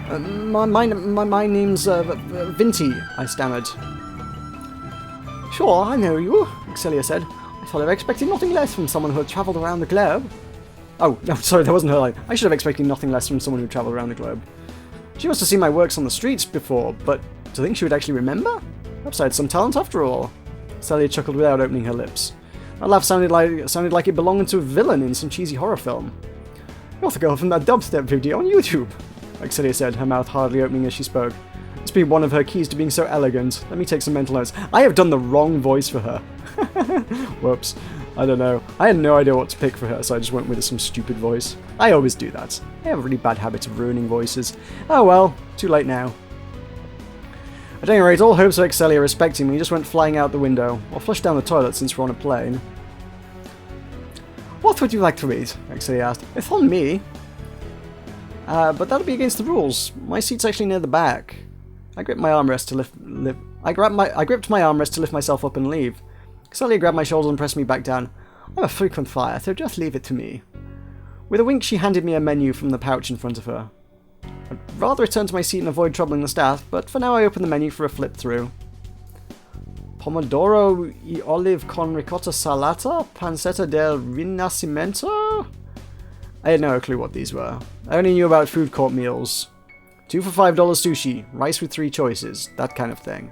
My name's Vinty, I stammered. Sure, I know you, Excelia said. I thought I expected nothing less from someone who had travelled around the globe. Oh, no, sorry, that wasn't her line. I should have expected nothing less from someone who travelled around the globe. She must have seen my works on the streets before, but do you think she would actually remember? Perhaps I had some talent after all. Celia chuckled without opening her lips. That laugh sounded like it belonged to a villain in some cheesy horror film. You're the girl from that dubstep video on YouTube, Excelia said, her mouth hardly opening as she spoke. Must be one of her keys to being so elegant. Let me take some mental notes. I have done the wrong voice for her. Whoops. I don't know. I had no idea what to pick for her, so I just went with some stupid voice. I always do that. I have a really bad habit of ruining voices. Oh well, too late now. At any rate, all hopes of Excelia respecting me just went flying out the window, or flushed down the toilet since we're on a plane. What would you like to read? Excelia asked. It's on me. But that'll be against the rules. My seat's actually near the back. I gripped my armrest to lift myself up and leave. Excelia grabbed my shoulder and pressed me back down. I'm a frequent flyer, so just leave it to me. With a wink, she handed me a menu from the pouch in front of her. I'd rather return to my seat and avoid troubling the staff, but for now I opened the menu for a flip through. Pomodoro y olive con ricotta salata? Pancetta del Rinascimento? I had no clue what these were. I only knew about food court meals. 2 for $5 sushi, rice with 3 choices, that kind of thing.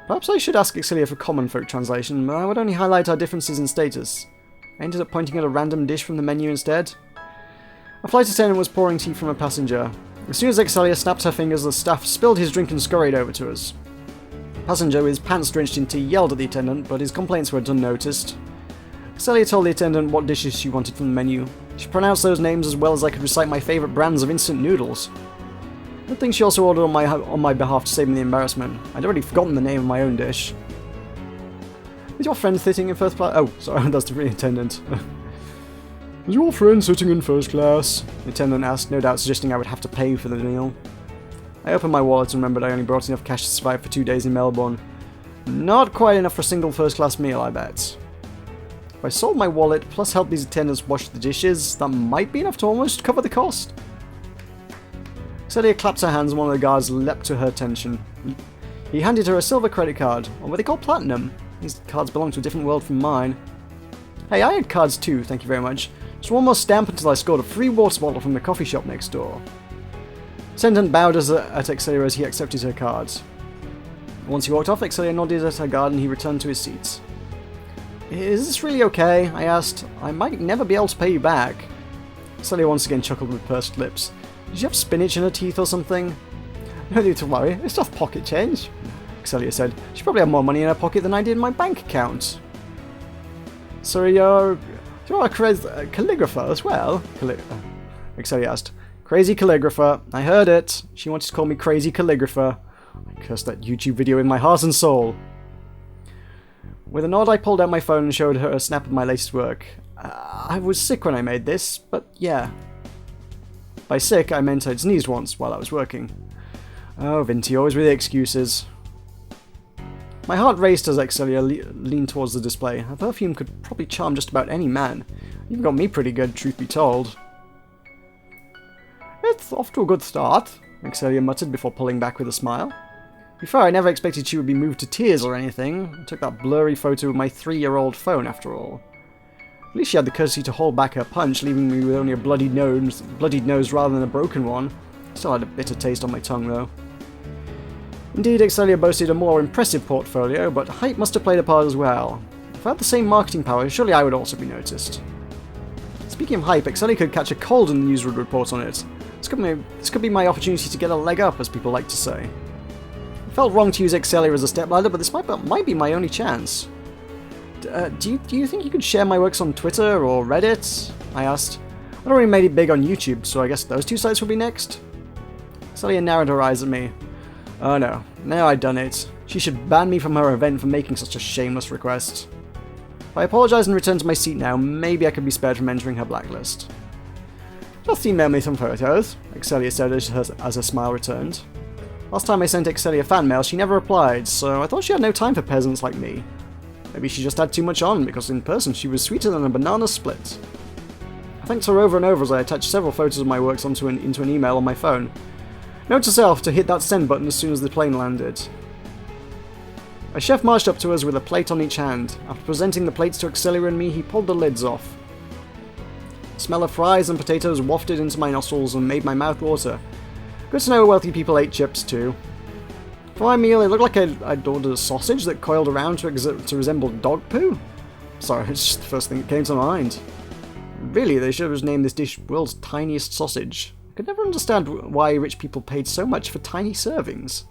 Perhaps I should ask Excelia for common folk translation, but I would only highlight our differences in status. I ended up pointing at a random dish from the menu instead. A flight attendant was pouring tea from a passenger. As soon as Excelia snapped her fingers, the staff spilled his drink and scurried over to us. The passenger, with his pants drenched in tea, yelled at the attendant, but his complaints went unnoticed. Excelia told the attendant what dishes she wanted from the menu. She pronounced those names as well as I could recite my favourite brands of instant noodles. Good thing she also ordered on my behalf to save me the embarrassment. I'd already forgotten the name of my own dish. Is your friend sitting in first class? Oh, sorry, that's the attendant. Is your friend sitting in first class? The attendant asked, no doubt suggesting I would have to pay for the meal. I opened my wallet and remembered I only brought enough cash to survive for 2 days in Melbourne. Not quite enough for a single first class meal, I bet. If I sold my wallet, plus helped these attendants wash the dishes, that might be enough to almost cover the cost. Celia clapped her hands and one of the guards leapt to her attention. He handed her a silver credit card, or what they call platinum. These cards belong to a different world from mine. Hey, I had cards too, thank you very much. Just one more stamp until I scored a free water bottle from the coffee shop next door. Attendant bowed at Excelia as he accepted her cards. Once he walked off, Excelia nodded at her guard and he returned to his seat. Is this really okay? I asked. I might never be able to pay you back. Excelia once again chuckled with pursed lips. Did she have spinach in her teeth or something? No need to worry, it's just pocket change, Excelia said. She probably had more money in her pocket than I did in my bank account. So you're a calligrapher as well? Excelia asked. Crazy calligrapher. I heard it. She wanted to call me crazy calligrapher. I cursed that YouTube video in my heart and soul. With a nod, I pulled out my phone and showed her a snap of my latest work. I was sick when I made this, but yeah. By sick, I meant I'd sneezed once while I was working. Oh, Vinty, always with the excuses. My heart raced as Excelia leaned towards the display. Her perfume could probably charm just about any man. Even got me pretty good, truth be told. It's off to a good start, Excelia muttered before pulling back with a smile. To be fair, I never expected she would be moved to tears or anything. I took that blurry photo with my 3-year-old phone, after all. At least she had the courtesy to hold back her punch, leaving me with only a bloodied nose rather than a broken one. Still had a bitter taste on my tongue, though. Indeed, Excelia boasted a more impressive portfolio, but height must have played a part as well. If I had the same marketing power, surely I would also be noticed. Speaking of hype, Excelia could catch a cold and the news would report on it. This could be my opportunity to get a leg up, as people like to say. It felt wrong to use Excelia as a stepladder, but this might be my only chance. Do you think you could share my works on Twitter or Reddit? I asked. I'd already made it big on YouTube, so I guess those 2 sites would be next? Excelia narrowed her eyes at me. Oh no, now I'd done it. She should ban me from her event for making such a shameless request. If I apologise and return to my seat now, maybe I could be spared from entering her blacklist. Just email me some photos, Excelia said as her smile returned. Last time I sent Excelia fan mail, she never replied, so I thought she had no time for peasants like me. Maybe she just had too much on, because in person she was sweeter than a banana split. I thanked her over and over as I attached several photos of my works into an email on my phone. Note to self to hit that send button as soon as the plane landed. A chef marched up to us with a plate on each hand. After presenting the plates to Excelia and me, he pulled the lids off. The smell of fries and potatoes wafted into my nostrils and made my mouth water. Good to know wealthy people ate chips too. For my meal, it looked like I'd ordered a sausage that coiled around to resemble dog poo. Sorry, it's just the first thing that came to mind. Really, they should have just named this dish World's Tiniest Sausage. I could never understand why rich people paid so much for tiny servings.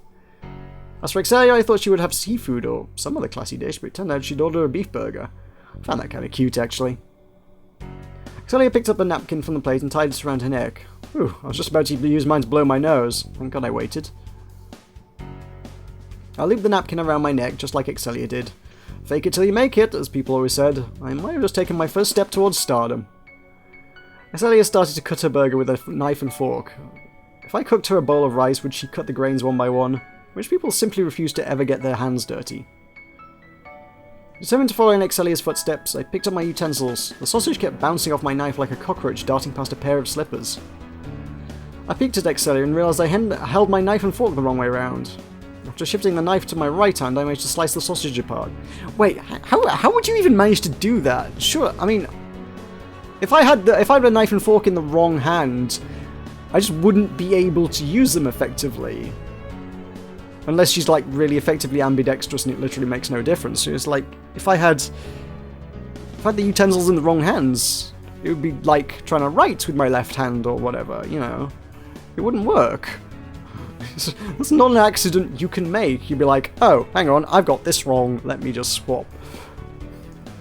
As for Excelia, I thought she would have seafood or some other classy dish, but it turned out she'd order a beef burger. I found that kind of cute, actually. Excelia picked up a napkin from the plate and tied it around her neck. Whew, I was just about to use mine to blow my nose. Thank God I waited. I looped the napkin around my neck, just like Excelia did. Fake it till you make it, as people always said. I might have just taken my first step towards stardom. Excelia started to cut her burger with a knife and fork. If I cooked her a bowl of rice, would she cut the grains one by one? Rich people simply refused to ever get their hands dirty. Determined to follow in Excelia's footsteps, I picked up my utensils. The sausage kept bouncing off my knife like a cockroach darting past a pair of slippers. I peeked at Excelia and realised I held my knife and fork the wrong way around. After shifting the knife to my right hand, I managed to slice the sausage apart. Wait, how would you even manage to do that? Sure, I mean, if I had a knife and fork in the wrong hand, I just wouldn't be able to use them effectively. Unless she's like really effectively ambidextrous and it literally makes no difference. So it's like, if I had the utensils in the wrong hands, it would be like trying to write with my left hand or whatever, you know. It wouldn't work. That's not an accident you can make. You'd be like, oh, hang on, I've got this wrong, let me just swap.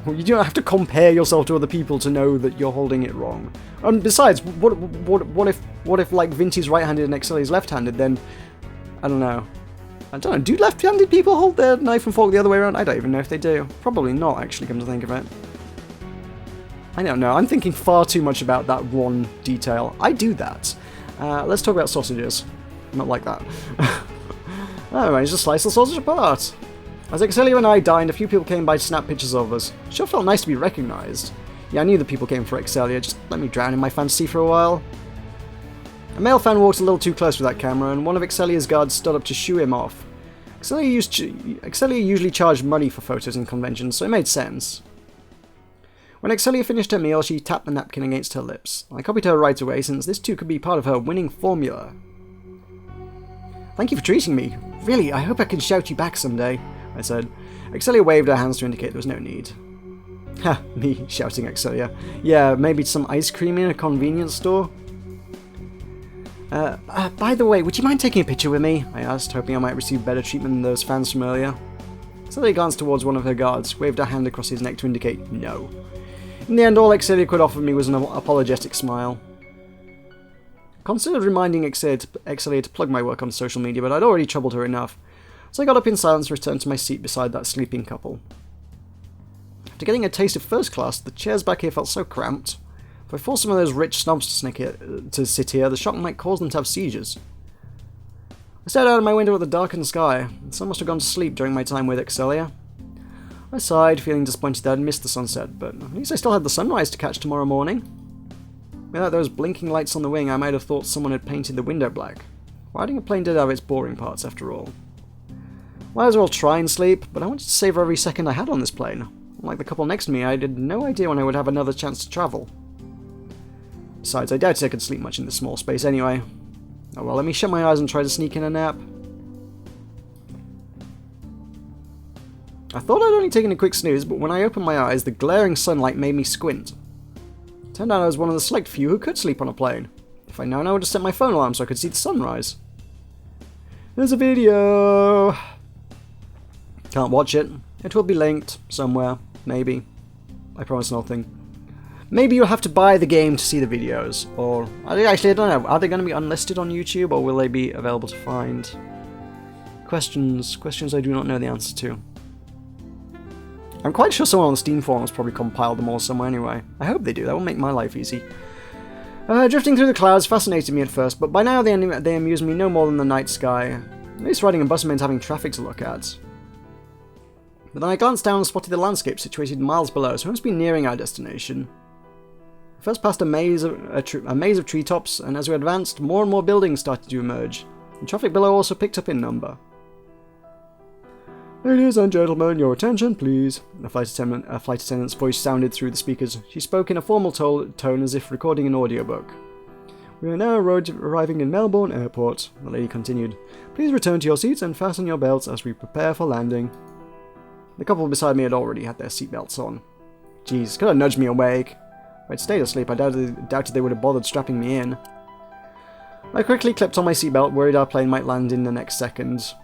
Well, you don't have to compare yourself to other people to know that you're holding it wrong. And besides, what if like Vinty's right-handed and Excelia's left-handed, then, I don't know. Do left-handed people hold their knife and fork the other way around? I don't even know if they do. Probably not, actually, come to think of it. I don't know, I'm thinking far too much about that one detail. I do that. Let's talk about sausages. Not like that. I managed to slice the sausage apart. As Excelia and I dined, a few people came by to snap pictures of us. It sure felt nice to be recognised. Yeah, I knew the people came for Excelia, just let me drown in my fantasy for a while. A male fan walked a little too close with that camera, and one of Excelia's guards stood up to shoo him off. Excelia usually charged money for photos in conventions, so it made sense. When Excelia finished her meal, she tapped the napkin against her lips. I copied her right away, since this too could be part of her winning formula. Thank you for treating me. Really, I hope I can shout you back someday, I said. Excelia waved her hands to indicate there was no need. Ha, me shouting Excelia. Yeah, maybe some ice cream in a convenience store? By the way, would you mind taking a picture with me? I asked, hoping I might receive better treatment than those fans from earlier. Excelia glanced towards one of her guards, waved her hand across his neck to indicate no. In the end, all Excelia could offer me was an apologetic smile. I considered reminding Excelia to plug my work on social media, but I'd already troubled her enough, so I got up in silence and returned to my seat beside that sleeping couple. After getting a taste of first class, the chairs back here felt so cramped. If I forced some of those rich snobs to sit here, the shock might cause them to have seizures. I stared out of my window at the darkened sky. The sun must have gone to sleep during my time with Excelia. I sighed, feeling disappointed that I'd missed the sunset, but at least I still had the sunrise to catch tomorrow morning. Without those blinking lights on the wing, I might have thought someone had painted the window black. Riding a plane did have its boring parts, after all. Might as well try and sleep, but I wanted to savor every second I had on this plane. Unlike the couple next to me, I had no idea when I would have another chance to travel. Besides, I doubted I could sleep much in this small space anyway. Oh well, let me shut my eyes and try to sneak in a nap. I thought I'd only taken a quick snooze, but when I opened my eyes, the glaring sunlight made me squint. It turned out I was one of the select few who could sleep on a plane. If I'd known, I would have set my phone alarm so I could see the sunrise. There's a video! Can't watch it. It will be linked somewhere. Maybe. I promise nothing. Maybe you'll have to buy the game to see the videos. Or, actually, I don't know. Are they going to be unlisted on YouTube, or will they be available to find? Questions I do not know the answer to. I'm quite sure someone on the Steam forum has probably compiled them all somewhere anyway. I hope they do. That will make my life easy. Drifting through the clouds fascinated me at first, but by now they amuse me no more than the night sky. At least riding a bus meant having traffic to look at. But then I glanced down and spotted the landscape situated miles below, so I must be nearing our destination. First past a maze of treetops, and as we advanced, more and more buildings started to emerge. The traffic below also picked up in number. Ladies and gentlemen, your attention, please. A flight attendant's voice sounded through the speakers. She spoke in a formal tone as if recording an audiobook. We are now arriving in Melbourne Airport, the lady continued. Please return to your seats and fasten your belts as we prepare for landing. The couple beside me had already had their seatbelts on. Jeez, could have nudged me awake. If I'd stayed asleep, I doubted they would have bothered strapping me in. I quickly clipped on my seatbelt, worried our plane might land in the next second.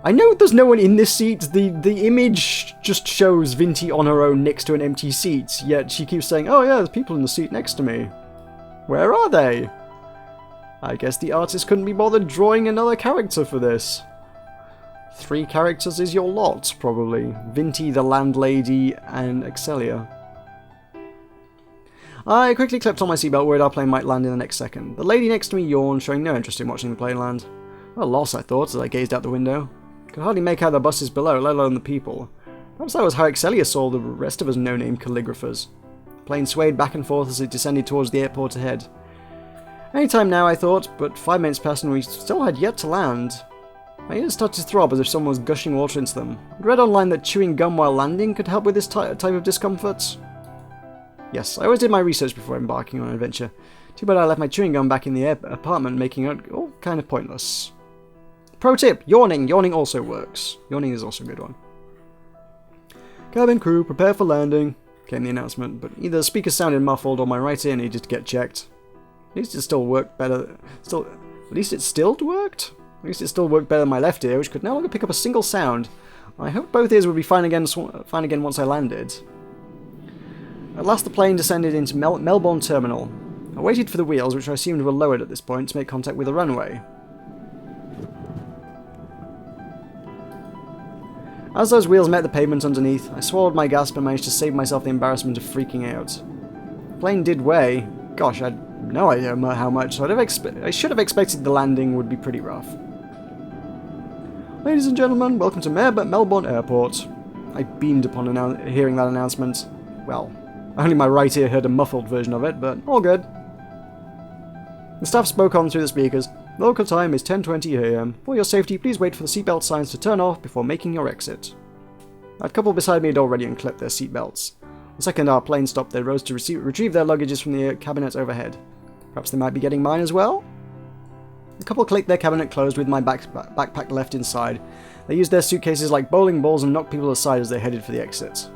I know there's no one in this seat. The image just shows Vinti on her own next to an empty seat, yet she keeps saying, oh yeah, there's people in the seat next to me. Where are they? I guess the artist couldn't be bothered drawing another character for this. 3 characters is your lot, probably. Vinti, the landlady, and Excelia. I quickly clipped on my seatbelt, worried our plane might land in the next second. The lady next to me yawned, showing no interest in watching the plane land. What a loss, I thought, as I gazed out the window. Could hardly make out the buses below, let alone the people. Perhaps that was how Excelia saw the rest of us no-name calligraphers. The plane swayed back and forth as it descended towards the airport ahead. Any time now, I thought, but 5 minutes passed and we still had yet to land. My ears started to throb as if someone was gushing water into them. I'd read online that chewing gum while landing could help with this type of discomfort. Yes, I always did my research before embarking on an adventure. Too bad I left my chewing gum back in the apartment, making it all kind of pointless. Pro tip, yawning. Yawning also works. Yawning is also a good one. Cabin crew, prepare for landing, came the announcement, but either the speaker sounded muffled or my right ear needed to get checked. At least it still worked better. At least it still worked than my left ear, which could no longer pick up a single sound. I hoped both ears would be fine again once I landed. At last the plane descended into Melbourne Terminal. I waited for the wheels, which I assumed were lowered at this point, to make contact with the runway. As those wheels met the pavement underneath, I swallowed my gasp and managed to save myself the embarrassment of freaking out. The plane did weigh. Gosh, I had no idea how much, so I should have expected the landing would be pretty rough. Ladies and gentlemen, welcome to Melbourne Airport. I beamed upon hearing that announcement. Well, only my right ear heard a muffled version of it, but all good. The staff spoke on through the speakers. Local time is 10:20 AM. For your safety, please wait for the seatbelt signs to turn off before making your exit. That couple beside me had already unclipped their seatbelts. The second our plane stopped, they rose to retrieve their luggages from the cabinet overhead. Perhaps they might be getting mine as well? The couple clicked their cabinet closed with my backpack left inside. They used their suitcases like bowling balls and knocked people aside as they headed for the exit.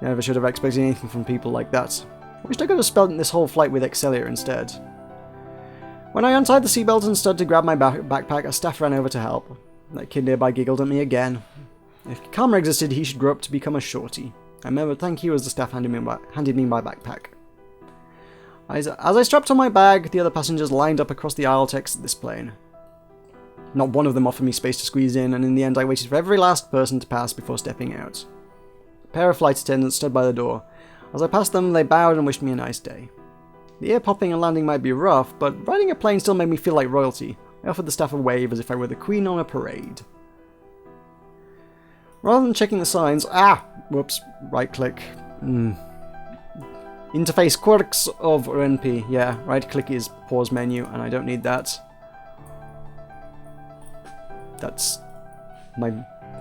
Never should have expected anything from people like that. I wished I could have spent this whole flight with Excelia instead. When I untied the seatbelt and stood to grab my backpack, a staff ran over to help. That kid nearby giggled at me again. If karma existed, he should grow up to become a shorty. I remembered thank you as the staff handed me my backpack. As I strapped on my bag, the other passengers lined up across the aisle to exit this plane. Not one of them offered me space to squeeze in, and in the end I waited for every last person to pass before stepping out. A pair of flight attendants stood by the door. As I passed them, they bowed and wished me a nice day. The ear popping and landing might be rough, but riding a plane still made me feel like royalty. I offered the staff a wave as if I were the queen on a parade. Rather than checking the signs, whoops, right click. Interface quirks of RNP. Yeah, right click is pause menu, and I don't need that. That's my.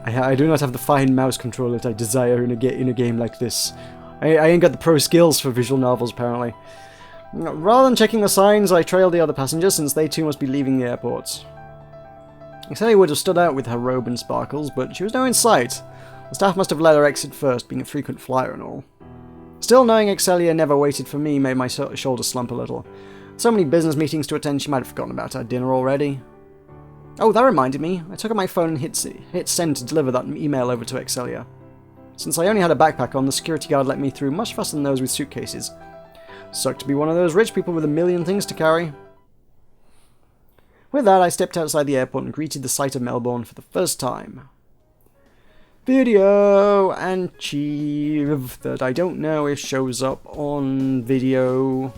I do not have the fine mouse control that I desire in a game like this. I ain't got the pro skills for visual novels, apparently. Rather than checking the signs, I trailed the other passengers, since they too must be leaving the airport. Excelia would have stood out with her robe and sparkles, but she was nowhere in sight. The staff must have let her exit first, being a frequent flyer and all. Still, knowing Excelia never waited for me made my shoulders slump a little. So many business meetings to attend, she might have forgotten about our dinner already. Oh, that reminded me. I took out my phone and hit send to deliver that email over to Excelia. Since I only had a backpack on, the security guard let me through much faster than those with suitcases. Sucked to be one of those rich people with a million things to carry. With that, I stepped outside the airport and greeted the sight of Melbourne for the first time. Video and Chief that I don't know if shows up on video.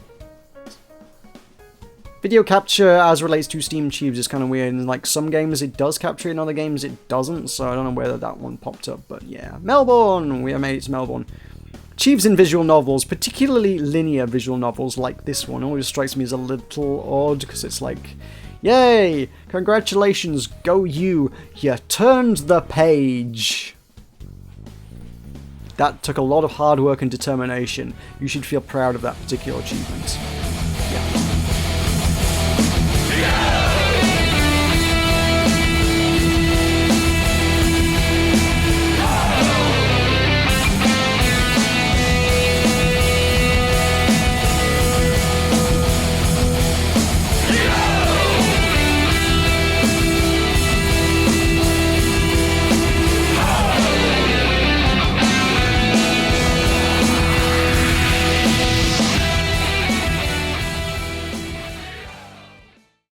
Video capture as relates to Steam Chiefs is kind of weird. In like some games it does capture, in other games it doesn't, so I don't know whether that one popped up, but yeah. Melbourne! We have made it to Melbourne. Achieves in visual novels, particularly linear visual novels like this one, always strikes me as a little odd, because it's like, yay! Congratulations, go you! You turned the page! That took a lot of hard work and determination. You should feel proud of that particular achievement. Yeah.